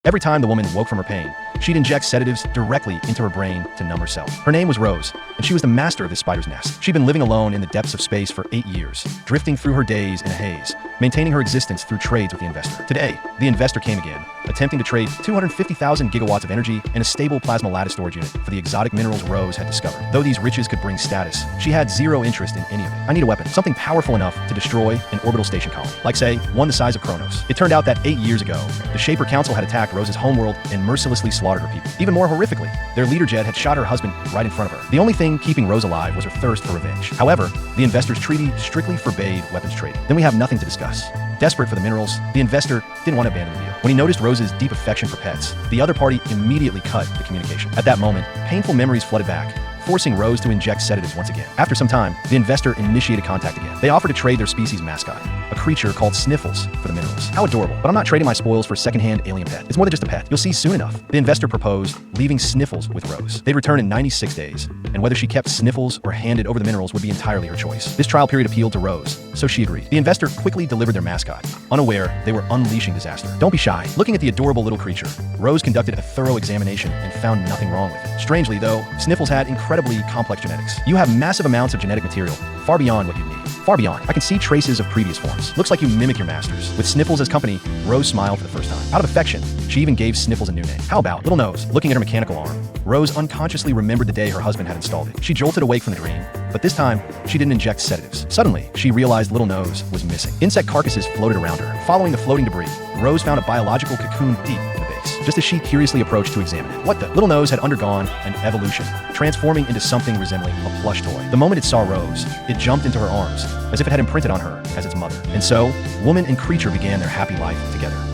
Every time the woman woke from her pain, she'd inject sedatives directly into her brain to numb herself. Her name was Rose, and she was the master of this spider's nest. She'd been living alone in the depths of space for 8 years, drifting through her days in a haze, maintaining her existence through trades with the investor. Today, the investor came again, attempting to trade 250,000 gigawatts of energy and a stable plasma lattice storage unit for the exotic minerals Rose had discovered. Though these riches could bring status, she had zero interest in any of it. I need a weapon, something powerful enough to destroy an orbital station colony, like say, one the size of Kronos. It turned out that 8 years ago, the Shaper Council had attacked Rose's homeworld and mercilessly slaughtered her people. Even more horrifically, their leader Jed had shot her husband right in front of her. The only thing keeping Rose alive was her thirst for revenge. However, the investor's treaty strictly forbade weapons trading. Then we have nothing to discuss. Desperate for the minerals, the investor didn't want to abandon the deal. When he noticed Rose's deep affection for pets, the other party immediately cut the communication. At that moment, painful memories flooded back, forcing Rose to inject sedatives once again. After some time, the investor initiated contact again. They offered to trade their species mascot, a creature called Sniffles, for the minerals. How adorable. But I'm not trading my spoils for a second-hand alien pet. It's more than just a pet. You'll see soon enough. The investor proposed leaving Sniffles with Rose. They'd return in 96 days, and whether she kept Sniffles or handed over the minerals would be entirely her choice. This trial period appealed to Rose, so she agreed. The investor quickly delivered their mascot, unaware they were unleashing disaster. Don't be shy. Looking at the adorable little creature, Rose conducted a thorough examination and found nothing wrong with it. Strangely, though, Sniffles had incredibly complex genetics. You have massive amounts of genetic material, far beyond what you need. Far beyond. I can see traces of previous forms. Looks like you mimic your masters. With Sniffles as company, Rose smiled for the first time. Out of affection, she even gave Sniffles a new name. How about Little Nose? Looking at her mechanical arm, Rose unconsciously remembered the day her husband had installed it. She jolted awake from the dream, but this time, she didn't inject sedatives. Suddenly, she realized Little Nose was missing. Insect carcasses floated around her. Following the floating debris, Rose found a biological cocoon deep in the base, just as she curiously approached to examine it. What the? Little Nose had undergone an evolution, transforming into something resembling a plush toy. The moment it saw Rose, it jumped into her arms, as if it had imprinted on her as its mother. And so, woman and creature began their happy life together.